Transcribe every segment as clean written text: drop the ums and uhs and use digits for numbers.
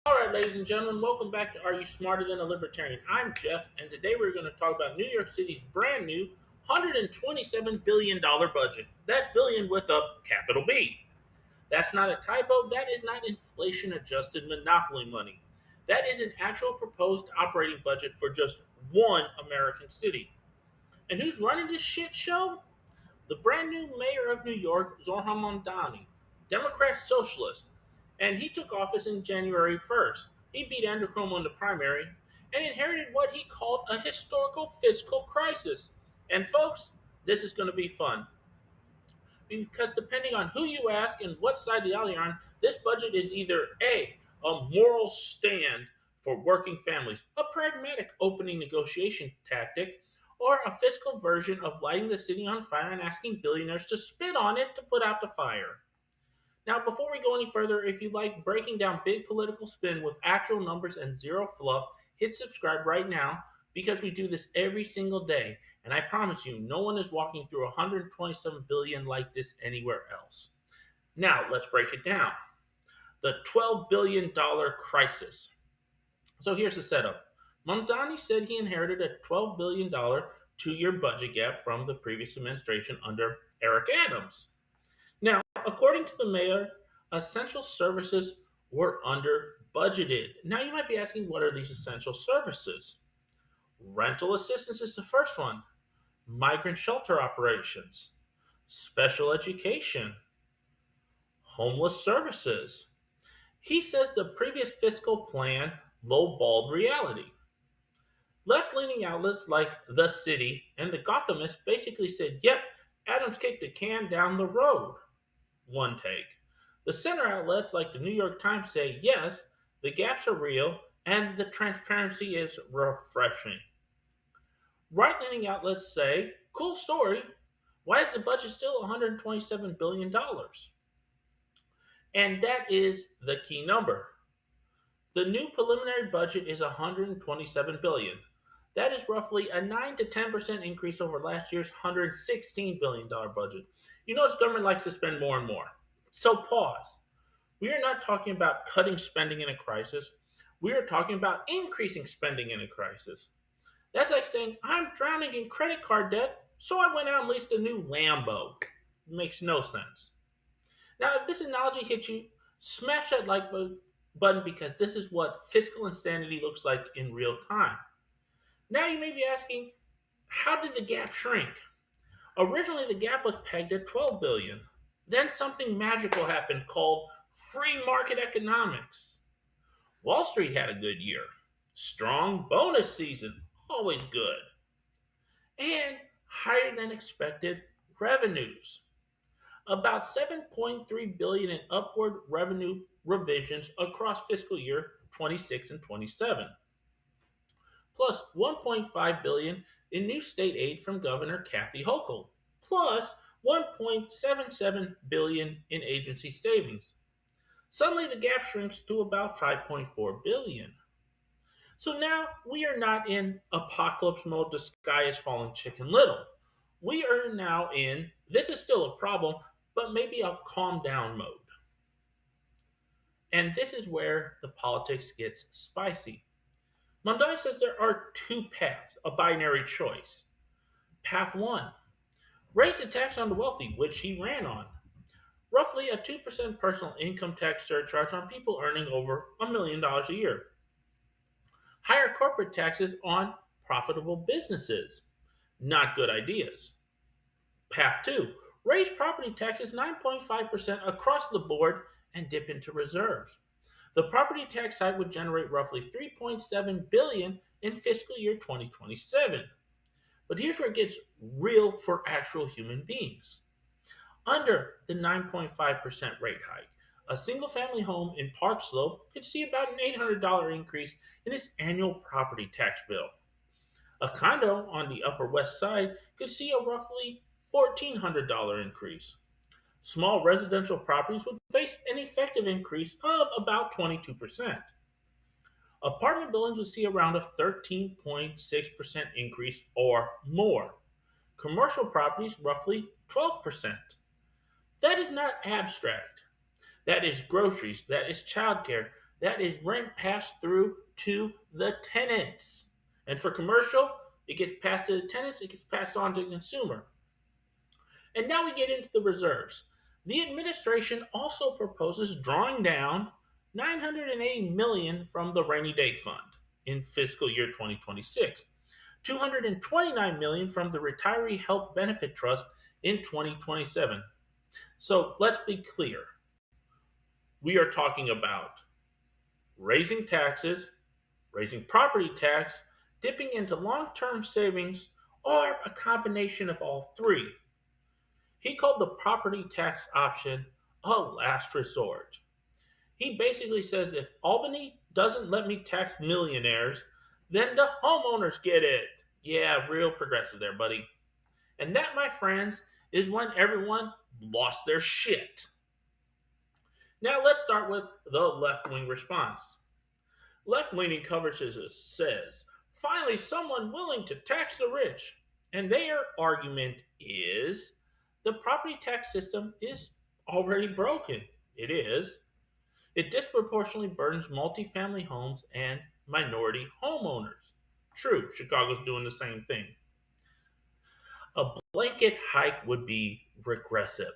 All right, ladies and gentlemen, welcome back to Are You Smarter Than a Libertarian? I'm Jeff, and today we're going to talk about New York City's brand new $127 billion budget. That's billion with a capital B. That's not a typo, that is not inflation adjusted monopoly money. That is an actual proposed operating budget for just one American city. And who's running this shit show? The brand new mayor of New York, Zohran Mamdani, Democrat socialist, and he took office in January 1st. He beat Andrew Cuomo in the primary and inherited what he called a historical fiscal crisis. And folks, this is going to be fun because depending on who you ask and what side of the aisle you're on, this budget is either a moral stand for working families, a pragmatic opening negotiation tactic, or a fiscal version of lighting the city on fire and asking billionaires to spit on it to put out the fire. Now, before we go any further, if you like breaking down big political spin with actual numbers and zero fluff, hit subscribe right now because we do this every single day. And I promise you, no one is walking through 127 billion like this anywhere else. Now, let's break it down. The $12 billion crisis. So here's the setup. Mamdani said he inherited a $12 billion two-year budget gap from the previous administration under Eric Adams. Now, according to the mayor, essential services were under budgeted. Now, you might be asking, what are these essential services? Rental assistance is the first one, migrant shelter operations, special education, homeless services. He says the previous fiscal plan lowballed reality. Left leaning outlets like The City and The Gothamist basically said, yep, Adams kicked the can down the road. One take. The center outlets like the New York Times say, yes, the gaps are real and the transparency is refreshing. Right leaning outlets say, cool story. Why is the budget still $127 billion? And that is the key number. The new preliminary budget is $127 billion. That is roughly a 9 to 10% increase over last year's $116 billion budget. You notice government likes to spend more and more. So pause. We are not talking about cutting spending in a crisis. We are talking about increasing spending in a crisis. That's like saying, I'm drowning in credit card debt, so I went out and leased a new Lambo. It makes no sense. Now, if this analogy hits you, smash that like button because this is what fiscal insanity looks like in real time. Now, you may be asking, how did the gap shrink? Originally, the gap was pegged at 12 billion. Then something magical happened called free market economics. Wall Street had a good year. Strong bonus season, always good. And higher than expected revenues. About 7.3 billion in upward revenue revisions across fiscal year 26 and 27. Plus 1.5 billion in new state aid from Governor Kathy Hochul. Plus 1.77 billion in agency savings. Suddenly the gap shrinks to about 5.4 billion. So now we are not in apocalypse mode, the sky is falling chicken little. We are now in, this is still a problem, but maybe a calm down mode. And this is where the politics gets spicy. Mamdani says there are two paths, a binary choice. Path one, raise the tax on the wealthy, which he ran on. Roughly a 2% personal income tax surcharge on people earning over $1 million a year. Higher corporate taxes on profitable businesses. Not good ideas. Path two, raise property taxes 9.5% across the board and dip into reserves. The property tax hike would generate roughly 3.7 billion in fiscal year 2027. But here's where it gets real for actual human beings. Under the 9.5% rate hike, a single family home in Park Slope could see about an $800 increase in its annual property tax bill. A condo on the Upper West Side could see a roughly $1,400 increase. Small residential properties would face an effective increase of about 22%. Apartment buildings would see around a 13.6% increase or more. Commercial properties, roughly 12%. That is not abstract. That is groceries, that is childcare, That is rent passed through to the tenants. And for commercial, it gets passed to the tenants, it gets passed on to the consumer. And now we get into the reserves. The administration also proposes drawing down 980 million from the rainy day fund in fiscal year 2026, 229 million from the Retiree Health Benefit Trust in 2027. So let's be clear. We are talking about raising taxes, raising property tax, dipping into long-term savings, or a combination of all three. He called the property tax option a last resort. He basically says if Albany doesn't let me tax millionaires, then the homeowners get it. Yeah, real progressive there, buddy. And that, my friends, is when everyone lost their shit. Now let's start with the left wing response. Left leaning coverage says, finally, someone willing to tax the rich. And their argument is the property tax system is already broken. It is. It disproportionately burdens multifamily homes and minority homeowners. True, Chicago's doing the same thing. A blanket hike would be regressive.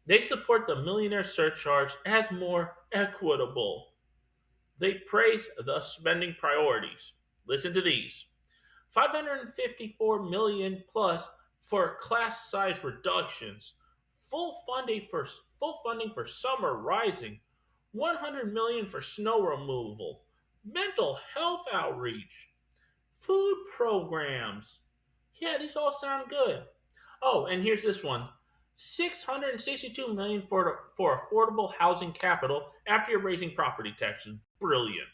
They support the millionaire surcharge as more equitable. They praise the spending priorities. Listen to these. 554 million plus for class size reductions, full funding for summer rising, 100 million for snow removal, mental health outreach, food programs. Yeah, these all sound good. Oh, and here's this one. 662 million for affordable housing capital after you're raising property taxes. Brilliant.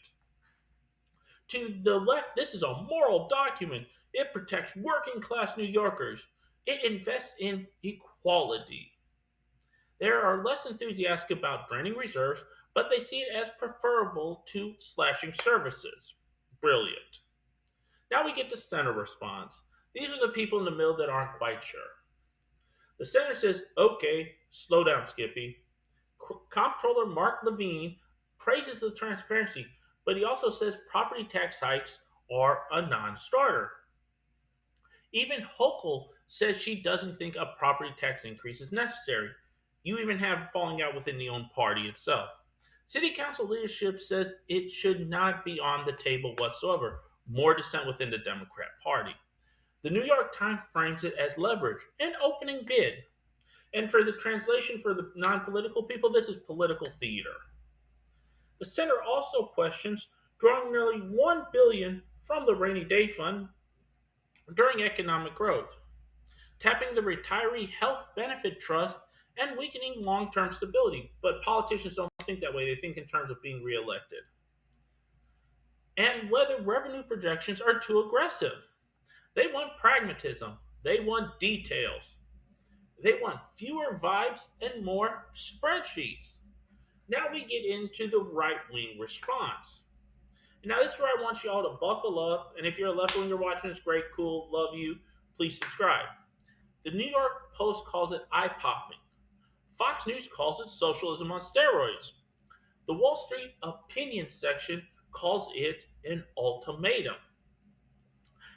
To the left, this is a moral document. It protects working class New Yorkers. It invests in equality. They are less enthusiastic about draining reserves, but they see it as preferable to slashing services. Brilliant. Now we get the center response. These are the people in the middle that aren't quite sure. The center says, okay, slow down, Skippy. Comptroller Mark Levine praises the transparency, but he also says property tax hikes are a non starter. Even Hochul says she doesn't think a property tax increase is necessary. You even have falling out within the own party itself. City council leadership says it should not be on the table whatsoever. More dissent within the Democrat Party. The New York Times frames it as leverage, an opening bid. And for the translation for the non political people, this is political theater. The center also questions drawing nearly $1 billion from the rainy day fund during economic growth, tapping the Retiree Health Benefit Trust, and weakening long term stability. But politicians don't think that way, they think in terms of being reelected. And whether revenue projections are too aggressive. They want pragmatism, they want details, they want fewer vibes and more spreadsheets. Now we get into the right wing response. Now, this is where I want you all to buckle up. And if you're a left winger watching this, great, cool, love you. Please subscribe. The New York Post calls it eye popping. Fox News calls it socialism on steroids. The Wall Street opinion section calls it an ultimatum.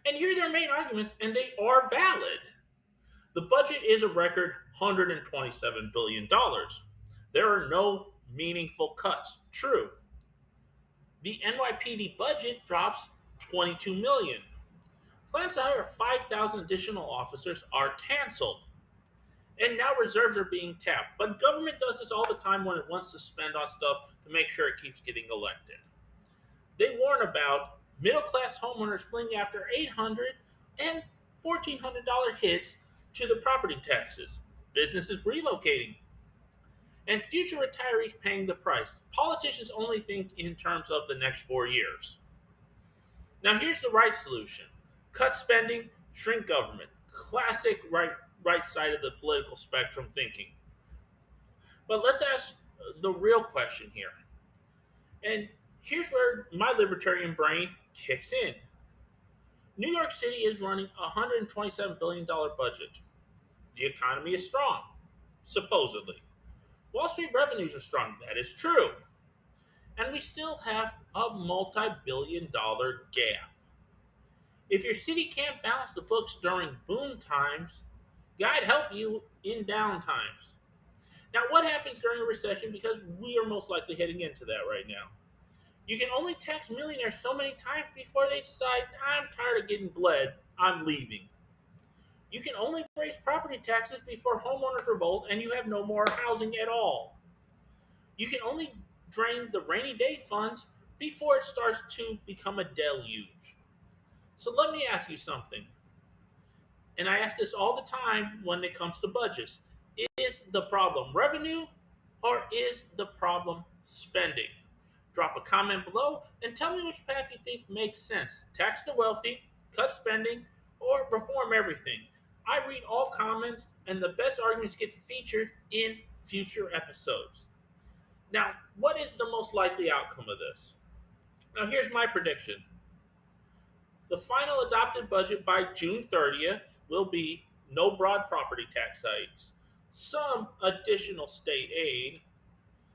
And here are their main arguments, and they are valid. The budget is a record $127 billion. There are no meaningful cuts. True. The NYPD budget drops 22 million. Plans to hire 5,000 additional officers are canceled. And now reserves are being tapped. But government does this all the time when it wants to spend on stuff to make sure it keeps getting elected. They warn about middle class homeowners fleeing after $800 and $1,400 hits to the property taxes, businesses relocating, and future retirees paying the price. Politicians only think in terms of the next 4 years. Now, here's the right solution: cut spending, shrink government. Classic right side of the political spectrum thinking. But let's ask the real question here. And here's where my libertarian brain kicks in. New York City is running a $127 billion budget. The economy is strong, supposedly. Wall Street revenues are strong. That is true. and we still have a multi-billion-dollar gap. If your city can't balance the books during boom times, God help you in down times. Now, what happens during a recession? Because we are most likely heading into that right now. You can only tax millionaires so many times before they decide, I'm tired of getting bled, I'm leaving. You can only raise property taxes before homeowners revolt and you have no more housing at all. You can only drain the rainy day funds before it starts to become a deluge. So let me ask you something, and I ask this all the time when it comes to budgets. Is the problem revenue or is the problem spending? Drop a comment below and tell me which path you think makes sense. Tax the wealthy, cut spending, or reform everything. I read all comments and the best arguments get featured in future episodes. Now, what is the most likely outcome of this? Now, here's my prediction. The final adopted budget by June 30th will be no broad property tax hikes, some additional state aid,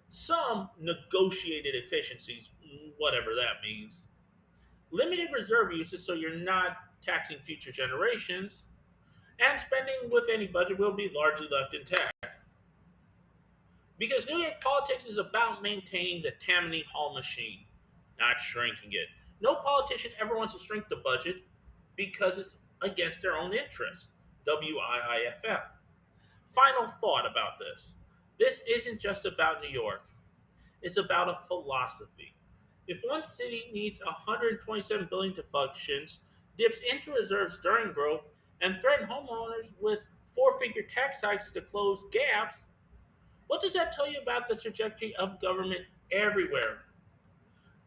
some negotiated efficiencies, whatever that means, limited reserve uses so you're not taxing future generations, and spending with any budget will be largely left intact. Because New York politics is about maintaining the Tammany Hall machine, not shrinking it. No politician ever wants to shrink the budget because it's against their own interests. WIIFM. Final thought about this. This isn't just about New York. It's about a philosophy. If one city needs 127 billion to function, dips into reserves during growth, and threaten homeowners with four-figure tax hikes to close gaps, what does that tell you about the trajectory of government everywhere?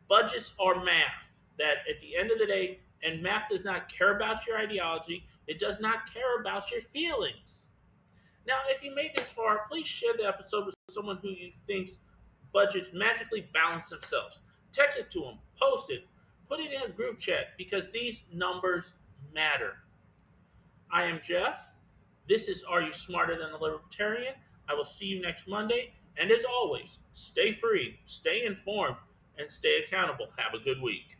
Budgets are math. That at the end of the day, and math does not care about your ideology, it does not care about your feelings. Now, if you made this far, please share the episode with someone who you thinks budgets magically balance themselves. Text it to them, post it, put it in a group chat because these numbers matter. I am Jeff. This is Are You Smarter Than a Libertarian? I will see you next Monday. And as always, stay free, stay informed, and stay accountable. Have a good week.